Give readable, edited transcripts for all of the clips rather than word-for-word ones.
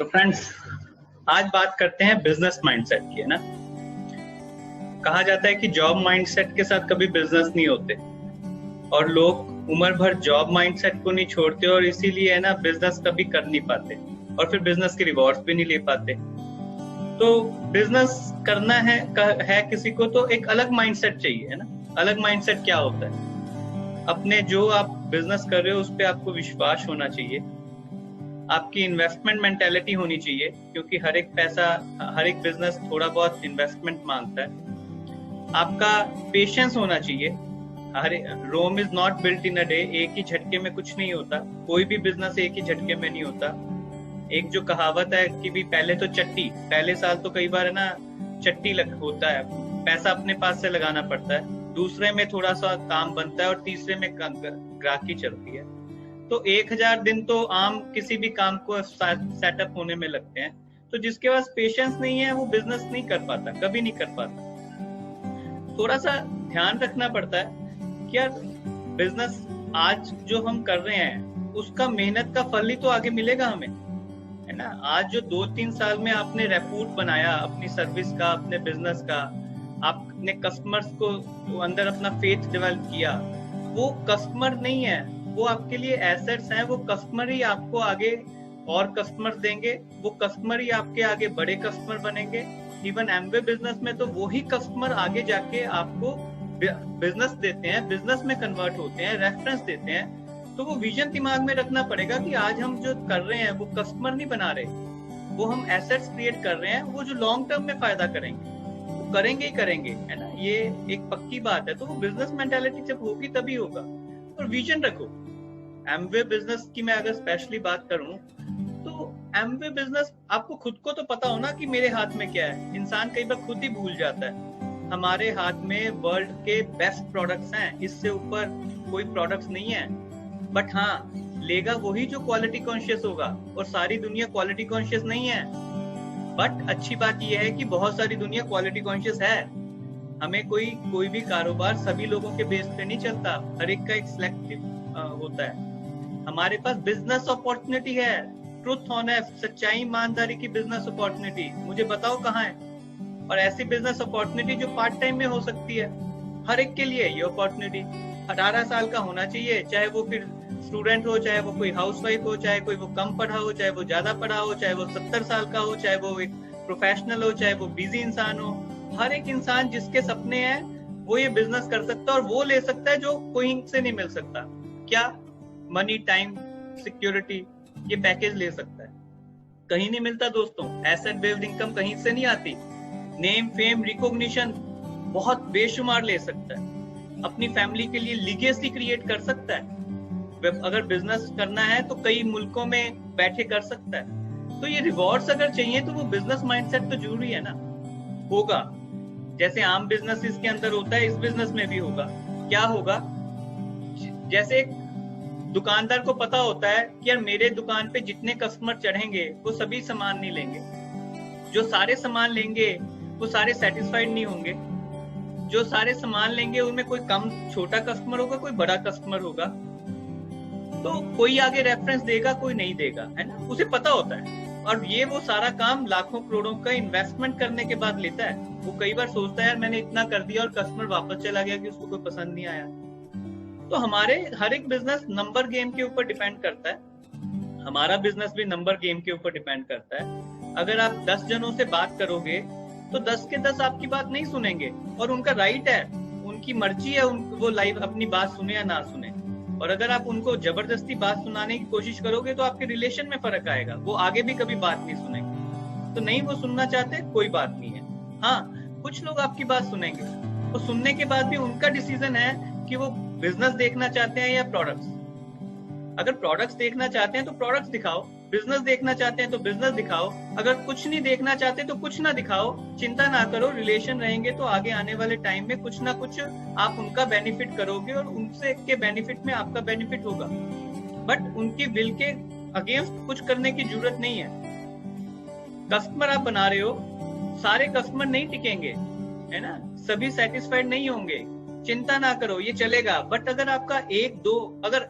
तो फ्रेंड्स, आज बात करते हैं बिजनेस माइंडसेट की, है ना। कहा जाता है कि जॉब माइंडसेट के साथ कभी बिजनेस नहीं होते और लोग उम्र भर जॉब माइंडसेट को नहीं छोड़ते और इसीलिए है ना बिजनेस कभी कर नहीं पाते और फिर बिजनेस के रिवॉर्ड्स भी नहीं ले पाते। तो बिजनेस करना है किसी को तो एक अलग माइंडसेट चाहिए, है ना। अलग माइंडसेट क्या होता है? अपने जो आप बिजनेस कर रहे हो उस पर आपको विश्वास होना चाहिए, आपकी इन्वेस्टमेंट मेंटेलिटी होनी चाहिए, क्योंकि हर एक बिजनेस थोड़ा बहुत इन्वेस्टमेंट मांगता है। आपका पेशेंस होना चाहिए। Rome is not built in a day. एक ही झटके में कुछ नहीं होता, कोई भी बिजनेस एक ही झटके में नहीं होता। एक जो कहावत है कि भी पहले तो पहले साल तो कई बार है ना चट्टी होता है, पैसा अपने पास से लगाना पड़ता है, दूसरे में थोड़ा सा काम बनता है और तीसरे में ग्राहकी चलती है। तो 1000 दिन तो आम किसी भी काम को सेटअप होने में लगते हैं। तो जिसके पास पेशेंस नहीं है वो बिजनेस नहीं कर पाता, कभी नहीं कर पाता। थोड़ा सा ध्यान रखना पड़ता है कि यार बिजनेस आज जो हम कर रहे हैं उसका मेहनत का फल ही तो आगे मिलेगा हमें, है ना। आज जो 2-3 साल में आपने रेपूट बनाया अपनी सर्विस का, अपने बिजनेस का, आपने कस्टमर्स को अंदर अपना फेथ डेवलप किया, वो कस्टमर नहीं है, वो आपके लिए एसेट्स हैं। वो कस्टमर ही आपको आगे और कस्टमर देंगे, वो कस्टमर ही आपके आगे बड़े कस्टमर बनेंगे। इवन एमवे बिजनेस में तो वही कस्टमर आगे जाके आपको बिजनेस देते हैं, बिजनेस में कन्वर्ट होते हैं, रेफरेंस देते हैं। तो वो विजन दिमाग में रखना पड़ेगा कि आज हम जो कर रहे हैं वो कस्टमर नहीं बना रहे, वो हम एसेट्स क्रिएट कर रहे हैं, वो जो लॉन्ग टर्म में फायदा करेंगे, वो करेंगे ही करेंगे, है ना। ये एक पक्की बात है। तो वो बिजनेस मेंटालिटी जब होगी तभी होगा। और विजन रखो। एमवे बिजनेस की मैं अगर स्पेशली बात करूं तो एमवे बिजनेस आपको खुद को तो पता हो ना कि मेरे हाथ में क्या है। इंसान कई बार खुद ही भूल जाता है। हमारे हाथ में वर्ल्ड के बेस्ट प्रोडक्ट्स हैं, इससे ऊपर कोई प्रोडक्ट्स नहीं है। बट हाँ, लेगा वही जो क्वालिटी कॉन्शियस होगा, और सारी दुनिया क्वालिटी कॉन्शियस नहीं है। बट अच्छी बात यह है कि बहुत सारी दुनिया क्वालिटी कॉन्शियस है। हमें कोई भी कारोबार सभी लोगों के बेस पे नहीं चलता, हर एक का एक सिलेक्टिव होता है। हमारे पास बिजनेस अपॉर्चुनिटी है, ट्रुथ ऑनेस्ट, सच्चाई ईमानदारी की बिजनेस अपॉर्चुनिटी, मुझे बताओ कहाँ है। और ऐसी बिजनेस अपॉर्चुनिटी जो पार्ट टाइम में हो सकती है, हर एक के लिए ये अपॉर्चुनिटी 18 साल का होना चाहिए, चाहे वो फिर स्टूडेंट हो, चाहे वो कोई हाउसवाइफ हो, चाहे कोई वो कम पढ़ा हो, चाहे वो ज्यादा पढ़ा हो, चाहे वो 70 साल का हो, चाहे वो एक प्रोफेशनल हो, चाहे वो बिजी इंसान हो। हर एक इंसान जिसके सपने हैं वो ये बिजनेस कर सकता है और वो ले सकता है जो कोई से नहीं मिल सकता। क्या? मनी, टाइम, सिक्योरिटी, ये पैकेज ले सकता है। कहीं नहीं मिलता दोस्तों। एसेट बेस्ड इनकम कहीं से नहीं आती। नेम, फेम, रिकॉग्निशन बहुत बेशुमार ले सकता है। अपनी फैमिली के लिए लीगेसी क्रिएट कर सकता है। अगर बिजनेस करना है तो कई मुल्कों में बैठे कर सकता है। तो ये रिवॉर्ड्स अगर चाहिए तो वो बिजनेस माइंडसेट तो जरूरी है ना। होगा जैसे आम बिजनेस इसके अंदर होता है, इस बिजनेस में भी होगा। क्या होगा? जैसे एक दुकानदार को पता होता है कि यार मेरे दुकान पे जितने कस्टमर चढ़ेंगे वो सभी सामान नहीं लेंगे, जो सारे सामान लेंगे वो सारे सेटिस्फाइड नहीं होंगे, जो सारे सामान लेंगे उनमें कोई कम छोटा कस्टमर होगा, कोई बड़ा कस्टमर होगा। तो कोई आगे रेफरेंस देगा, कोई नहीं देगा, है ना। उसे पता होता है। और ये वो सारा काम लाखों करोड़ों का इन्वेस्टमेंट करने के बाद लेता है। वो कई बार सोचता है यार मैंने इतना कर दिया और कस्टमर वापस चला गया कि उसको कोई पसंद नहीं आया। तो हमारे हर एक बिजनेस नंबर गेम के ऊपर डिपेंड करता है। हमारा बिजनेस भी नंबर गेम के ऊपर डिपेंड करता है। अगर आप 10 जनों से बात करोगे तो 10 के 10 आपकी बात नहीं सुनेंगे, और उनका राइट है, उनकी मर्जी है, वो लाइव अपनी बात सुने या ना सुने। और अगर आप उनको जबरदस्ती बात सुनाने की कोशिश करोगे तो आपके रिलेशन में फर्क आएगा, वो आगे भी कभी बात नहीं सुनेंगे। तो नहीं वो सुनना चाहते, कोई बात नहीं है। हाँ, कुछ लोग आपकी बात सुनेंगे, तो सुनने के बाद भी उनका डिसीजन है कि वो बिजनेस देखना चाहते हैं या प्रोडक्ट्स। अगर प्रोडक्ट्स देखना चाहते हैं तो प्रोडक्ट्स दिखाओ, बिजनेस देखना चाहते हैं तो बिजनेस दिखाओ, अगर कुछ नहीं देखना चाहते तो कुछ ना दिखाओ। चिंता ना करो, रिलेशन रहेंगे तो आगे आने वाले टाइम में कुछ ना कुछ आप उनका बेनिफिट करोगे और उनसे के बेनिफिट में आपका बेनिफिट होगा। बट उनकी विल के अगेंस्ट कुछ करने की जरूरत नहीं है। कस्टमर आप बना रहे हो, सारे कस्टमर नहीं टिकेंगे, है ना, सभी सेटिस्फाइड नहीं होंगे। चिंता ना करो, ये चलेगा। बट अगर आपका अगर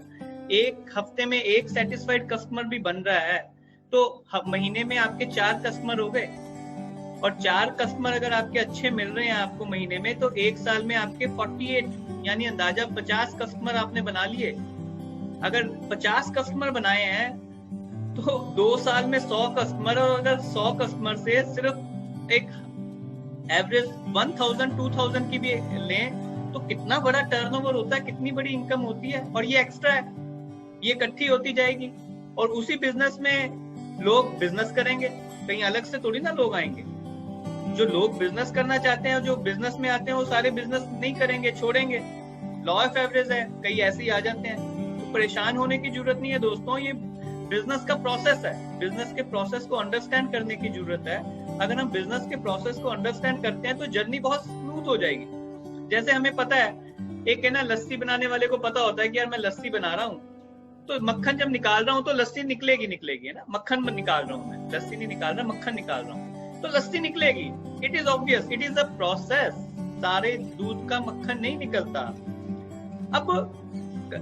एक हफ्ते में एक सेटिस्फाइड कस्टमर भी बन रहा है तो महीने में आपके 4 कस्टमर हो गए, और 4 कस्टमर अगर आपके अच्छे मिल रहे हैं आपको महीने में, तो 1 साल में आपके 48 यानी अंदाजा 50 कस्टमर आपने बना लिए। अगर 50 कस्टमर बनाए हैं तो 2 साल में 100 कस्टमर, और अगर 100 कस्टमर से सिर्फ एक एवरेज 1000-2000 की भी लें तो कितना बड़ा टर्नओवर होता है, कितनी बड़ी इनकम होती है। और ये एक्स्ट्रा है, ये इकट्ठी होती जाएगी। और उसी बिजनेस में लोग बिजनेस करेंगे, कहीं अलग से थोड़ी ना लोग आएंगे। जो लोग बिजनेस करना चाहते हैं, जो बिजनेस में आते हैं, वो सारे बिजनेस नहीं करेंगे, छोड़ेंगे। लॉ ऑफ एवरेज है, कई ऐसे ही आ जाते हैं। तो परेशान होने की जरूरत नहीं है दोस्तों, ये बिजनेस का प्रोसेस है। बिजनेस के प्रोसेस को अंडरस्टैंड करने की जरूरत है। अगर हम बिजनेस के प्रोसेस को अंडरस्टैंड करते हैं तो जर्नी बहुत स्मूथ हो जाएगी। जैसे हमें पता है, एक है ना, लस्सी बनाने वाले को पता होता है कि यार मैं लस्सी बना रहा हूँ, तो मक्खन जब निकाल रहा हूँ तो लस्सी निकलेगी है ना। मक्खन निकाल रहा हूँ मैं, लस्सी नहीं निकाल रहा, मक्खन निकाल रहा हूँ, तो लस्सी निकलेगी। It is obvious, it is a process. सारे दूध का मक्खन नहीं निकलता। अब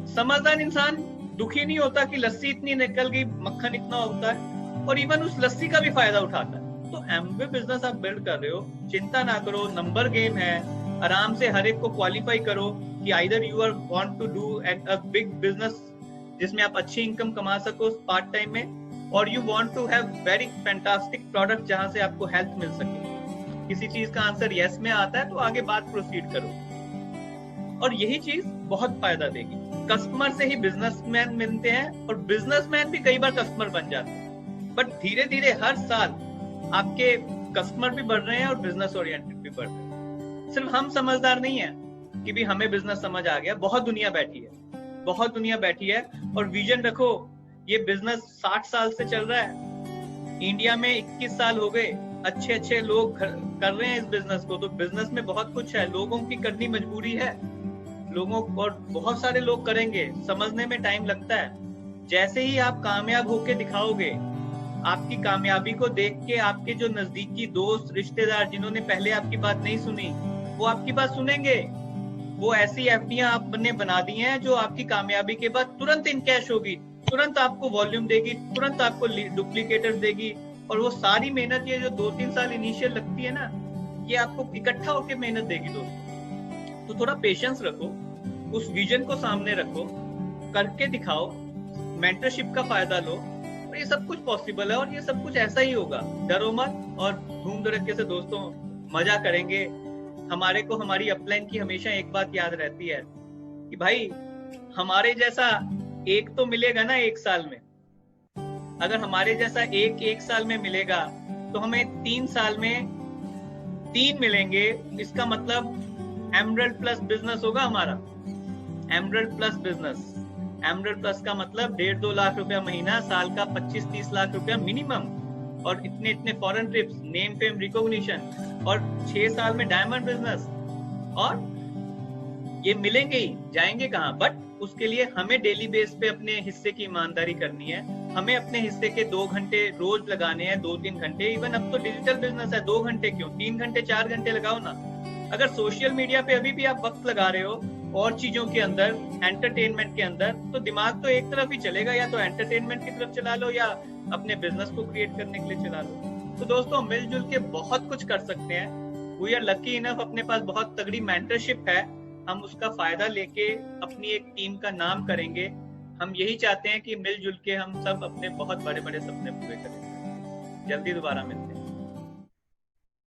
समझदार इंसान दुखी नहीं होता कि लस्सी इतनी निकल गई, मक्खन इतना होता है, और इवन उस लस्सी का भी फायदा उठाता है। तो एमवे बिजनेस आप बिल्ड कर रहे हो, चिंता ना करो, नंबर गेम है। आराम से हर एक को क्वालिफाई करो कि either you are want to do a big business जिसमें आप अच्छी इनकम कमा सको पार्ट टाइम में, और you want to have very fantastic product जहां से आपको हेल्प मिल सके। किसी चीज का आंसर यस में आता है तो आगे बात प्रोसीड करो, और यही चीज बहुत फायदा देगी। कस्टमर से ही बिजनेसमैन मिलते हैं, और बिजनेसमैन भी कई बार कस्टमर बन जाते हैं। बट धीरे धीरे हर साल आपके कस्टमर भी बढ़ रहे हैं और बिजनेस ओरिएंटेड भी बढ़ रहे हैं। सिर्फ हम समझदार नहीं है कि भी हमें बिजनेस समझ आ गया, बहुत दुनिया बैठी है, बहुत दुनिया बैठी है। और विजन रखो, ये बिजनेस 60 साल से चल रहा है, इंडिया में 21 साल हो गए, अच्छे अच्छे लोग कर रहे हैं इस बिजनेस को। तो बिजनेस में बहुत कुछ है, लोगों की करनी मजबूरी है, लोगों, और बहुत सारे लोग करेंगे, समझने में टाइम लगता है। जैसे ही आप कामयाब होके दिखाओगे, आपकी कामयाबी को देख के आपके जो नजदीकी दोस्त, रिश्तेदार जिन्होंने पहले आपकी बात नहीं सुनी, वो आपकी बात सुनेंगे। वो ऐसी एफडीआं आपने बना दी हैं जो आपकी कामयाबी के बाद तुरंत इनकैश होगी, तुरंत आपको वॉल्यूम देगी, तुरंत आपको डुप्लीकेटर्स देगी। और वो सारी मेहनत, ये जो 2-3 साल इनिशियल लगती है ना, ये आपको इकट्ठा होकर मेहनत देगी दोस्तों। तो थोड़ा पेशेंस रखो, उस विजन को सामने रखो, करके दिखाओ, मेंटरशिप का फायदा लो, और ये सब कुछ पॉसिबल है, और ये सब कुछ ऐसा ही होगा। डरो मत, और धूम धड़के से दोस्तों मजा करेंगे। हमारे को हमारी अपलाइन की हमेशा एक बात याद रहती है कि भाई हमारे जैसा एक तो मिलेगा ना 1 साल में। अगर हमारे जैसा एक साल में मिलेगा तो हमें 3 साल में 3 मिलेंगे। इसका मतलब एमरल्ड प्लस बिजनेस होगा हमारा, emerald plus business. Emerald plus का मतलब 1.5-2 लाख रुपया महीना, साल का 25-30 लाख रुपया मिनिमम, और इतने इतने foreign trips, name fame recognition, और 6 साल में डायमंड बिजनेस। और ये मिलेंगे ही, जाएंगे कहाँ? बट उसके लिए हमें डेली बेस पे अपने हिस्से की ईमानदारी करनी है। हमें अपने हिस्से के 2 घंटे रोज लगाने हैं, 2-3 घंटे। इवन अब तो डिजिटल बिजनेस है, 2 घंटे क्यों, 3 घंटे 4 घंटे लगाओ ना। अगर सोशल मीडिया पे अभी भी आप वक्त लगा रहे हो और चीजों के अंदर, एंटरटेनमेंट के अंदर, तो दिमाग तो एक तरफ ही चलेगा, या तो एंटरटेनमेंट की तरफ चला लो या अपने बिजनेस को क्रिएट करने के लिए चला लो। तो दोस्तों मिलजुल के बहुत कुछ कर सकते हैं। वी आर लकी इनफ, अपने पास बहुत तगड़ी मेंटरशिप है, हम उसका फायदा लेके अपनी एक टीम का नाम करेंगे। हम यही चाहते हैं कि मिलजुल के हम सब अपने बहुत बड़े बड़े सपने पूरे करें। जल्दी दोबारा मिलते हैं।